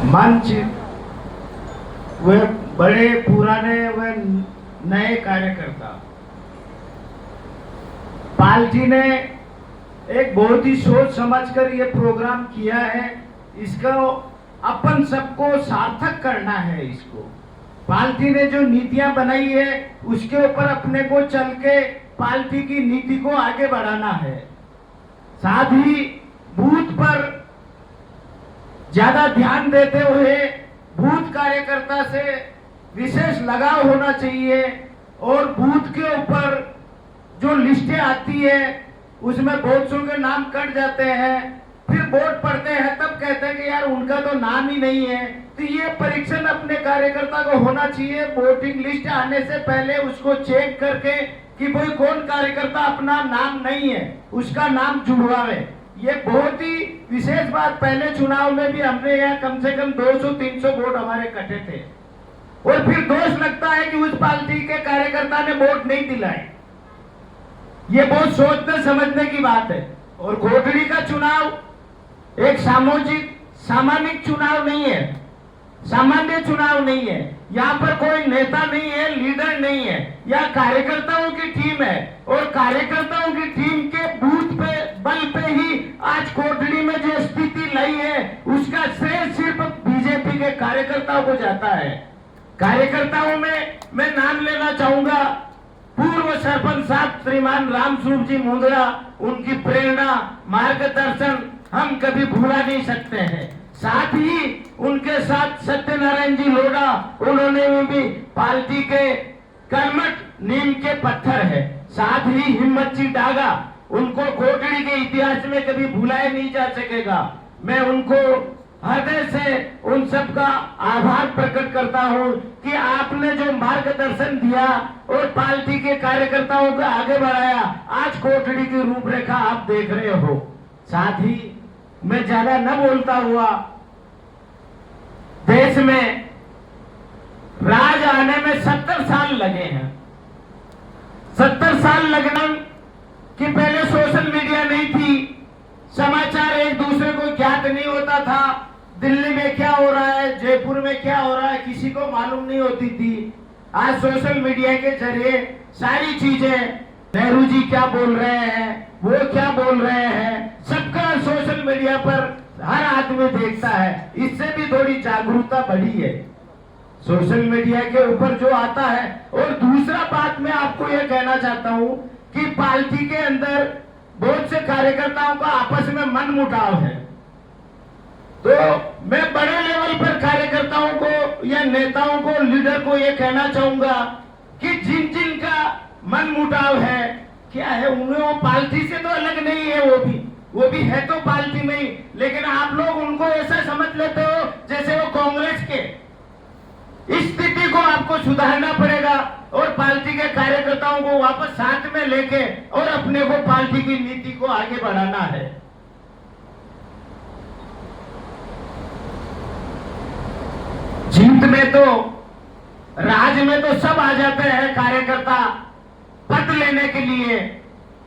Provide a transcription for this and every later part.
मंच, वे बड़े पुराने व नए कार्यकर्ता, पार्टी ने एक बहुत ही सोच समझकर ये प्रोग्राम किया है। इसको अपन सबको सार्थक करना है। इसको पार्टी ने जो नीतियां बनाई है उसके ऊपर अपने को चल के पार्टी की नीति को आगे बढ़ाना है। साथ ही बूथ पर ज्यादा ध्यान देते हुए बूथ कार्यकर्ता से विशेष लगाव होना चाहिए और बूथ के ऊपर जो लिस्टें आती है उसमें बहुत सौ के नाम कट जाते हैं, फिर वोट पड़ते हैं तब कहते हैं कि यार उनका तो नाम ही नहीं है। तो ये परीक्षण अपने कार्यकर्ता को होना चाहिए। वोटिंग लिस्ट आने से पहले उसको चेक करके कि भाई कौन कार्यकर्ता अपना नाम नहीं है उसका नाम जुड़वावे। ये बहुत ही विशेष बात। पहले चुनाव में भी हमने यहाँ कम से कम 200-300 वोट हमारे कटे थे और फिर दोष लगता है कि उस पार्टी के कार्यकर्ता ने वोट नहीं दिलाए। ये बहुत सोचने समझने की बात है। और घोटड़ी का चुनाव एक सामान्य चुनाव नहीं है, सामान्य चुनाव नहीं है। यहाँ पर कोई नेता नहीं है, लीडर नहीं है, यह कार्यकर्ताओं की टीम है और कार्यकर्ताओं की टीम के बूथ पे बल पे ही आज कोटड़ी में जो स्थिति लाई है उसका श्रेय सिर्फ बीजेपी के कार्यकर्ताओं को जाता है। कार्यकर्ताओं में मैं नाम लेना चाहूंगा पूर्व सरपंच साहब श्रीमान रामस्वरूप जी मुंदड़ा। उनकी प्रेरणा, मार्गदर्शन हम कभी भूला नहीं सकते हैं। साथ ही उनके साथ सत्यनारायण जी लोढ़ा, उन्होंने भी पार्टी के कर्मठ नीम के पत्थर है। साथ ही हिम्मत जी डागा, उनको कोटड़ी के इतिहास में कभी भुलाया नहीं जा सकेगा। मैं उनको हृदय से उन सब का आभार प्रकट करता हूं कि आपने जो मार्गदर्शन दिया और पार्टी के कार्यकर्ताओं को आगे बढ़ाया। आज कोटड़ी की रूपरेखा आप देख रहे हो। साथ ही मैं ज्यादा न बोलता हुआ, देश में राज आने में 70 साल लगे हैं। 70 साल लगना कि पहले सोशल मीडिया नहीं थी, समाचार एक दूसरे को ज्ञात नहीं होता था। दिल्ली में क्या हो रहा है, जयपुर में क्या हो रहा है, किसी को मालूम नहीं होती थी। आज सोशल मीडिया के जरिए सारी चीजें, नेहरू जी क्या बोल रहे हैं, वो क्या बोल रहे हैं, सबका सोशल मीडिया पर हर आदमी देखता है। इससे भी थोड़ी जागरूकता बढ़ी है सोशल मीडिया के ऊपर जो आता है। और दूसरा बात मैं आपको यह कहना चाहता हूं कि पार्टी के अंदर बहुत से कार्यकर्ताओं का आपस में मनमुटाव है। तो मैं बड़े लेवल पर कार्यकर्ताओं को या नेताओं को, लीडर को यह कहना चाहूंगा कि जिन जिन का मनमुटाव है, क्या है, उन्हें वो पार्टी से तो अलग नहीं है, वो भी है तो पार्टी में ही, लेकिन आप लोग उनको ऐसा समझ लेते हो जैसे वो कांग्रेस के। इस स्थिति को आपको सुधारना पड़ेगा और पार्टी के कार्यकर्ताओं को वापस साथ में लेके और अपने को पार्टी की नीति को आगे बढ़ाना है। जीत में तो, राज में तो सब आ जाते हैं कार्यकर्ता पद लेने के लिए,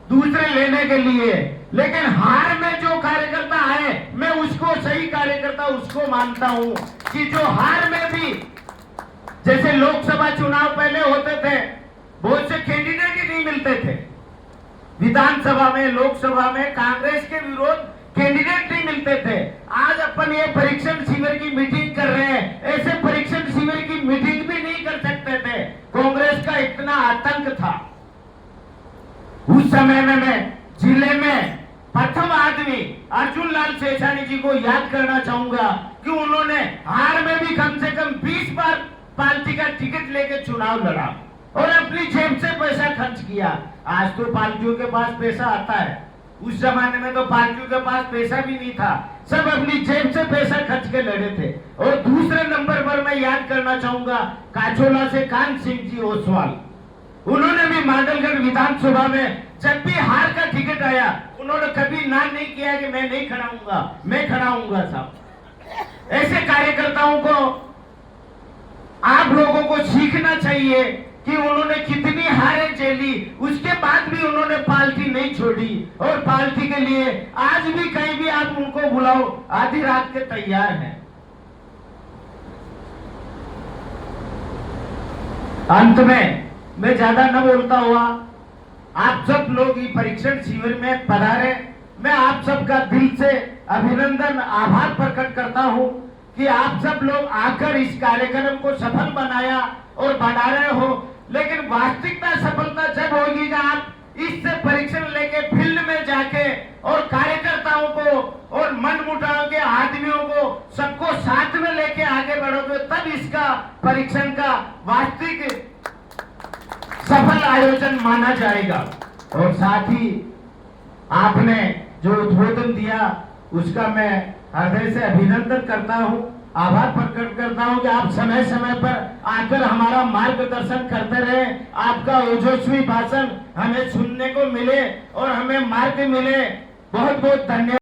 दूसरे लेने के लिए, लेकिन हार में जो कार्यकर्ता है मैं उसको सही कार्यकर्ता उसको मानता हूं कि जो हार में भी, जैसे लोकसभा चुनाव पहले होते थे, बहुत से कैंडिडेट ही नहीं मिलते थे। विधानसभा में, लोकसभा में कांग्रेस के विरोध कैंडिडेट नहीं मिलते थे। आज अपन ये परीक्षण शिविर की मीटिंग कर रहे हैं, ऐसे परीक्षण शिविर की मीटिंग भी नहीं कर सकते थे। कांग्रेस का इतना आतंक था उस समय में। मैं जिले में प्रथम आदमी अर्जुन लाल शेषानी जी को याद करना चाहूंगा कि उन्होंने हार में भी कम से कम 20 बार पार्टी का टिकट लेकर चुनाव लड़ा और अपनी जेब से पैसा खर्च किया। आज तो पार्टियों के पास पैसा आता है, उस जमाने में तो पार्टियों के पास पैसा भी नहीं था, सब अपनी जेब से पैसा खर्च के लड़े थे। और दूसरे नंबर पर मैं याद करना चाहूंगा काचोला से कान सिंह जी ओसवाल। उन्होंने भी मांडलगढ़ विधानसभा में जब भी हार का टिकट आया उन्होंने कभी ना नहीं किया कि मैं नहीं खड़ाऊंगा, मैं खड़ाऊंगा साहब। ऐसे कार्यकर्ताओं को आप लोगों को सीखना चाहिए कि उन्होंने कितनी हारें झेली, उसके बाद भी उन्होंने पार्टी नहीं छोड़ी और पार्टी के लिए आज भी कहीं भी आप उनको बुलाओ आधी रात के तैयार हैं। अंत में मैं ज्यादा न बोलता हुआ आप सब लोग ये परीक्षण शिविर में पधारे, मैं आप सबका दिल से अभिनंदन आभार प्रकट करता हूं कि आप सब लोग आकर इस कार्यक्रम को सफल बनाया और बना रहे हो। लेकिन वास्तविकता सफलता जब होगी जब आप इससे परीक्षण लेके फील्ड में जाके और कार्यकर्ताओं को और मन मुटाव के आदमियों को सबको साथ में लेके आगे बढ़ोगे, तब इसका परीक्षण का वास्तविक सफल आयोजन माना जाएगा। और साथ ही आपने जो उद्बोधन दिया उसका मैं हृदय से अभिनंदन करता हूं, आभार प्रकट करता हूं कि आप समय समय पर आकर हमारा मार्गदर्शन करते रहे, आपका ओजस्वी भाषण हमें सुनने को मिले और हमें मार्ग मिले। बहुत बहुत धन्यवाद।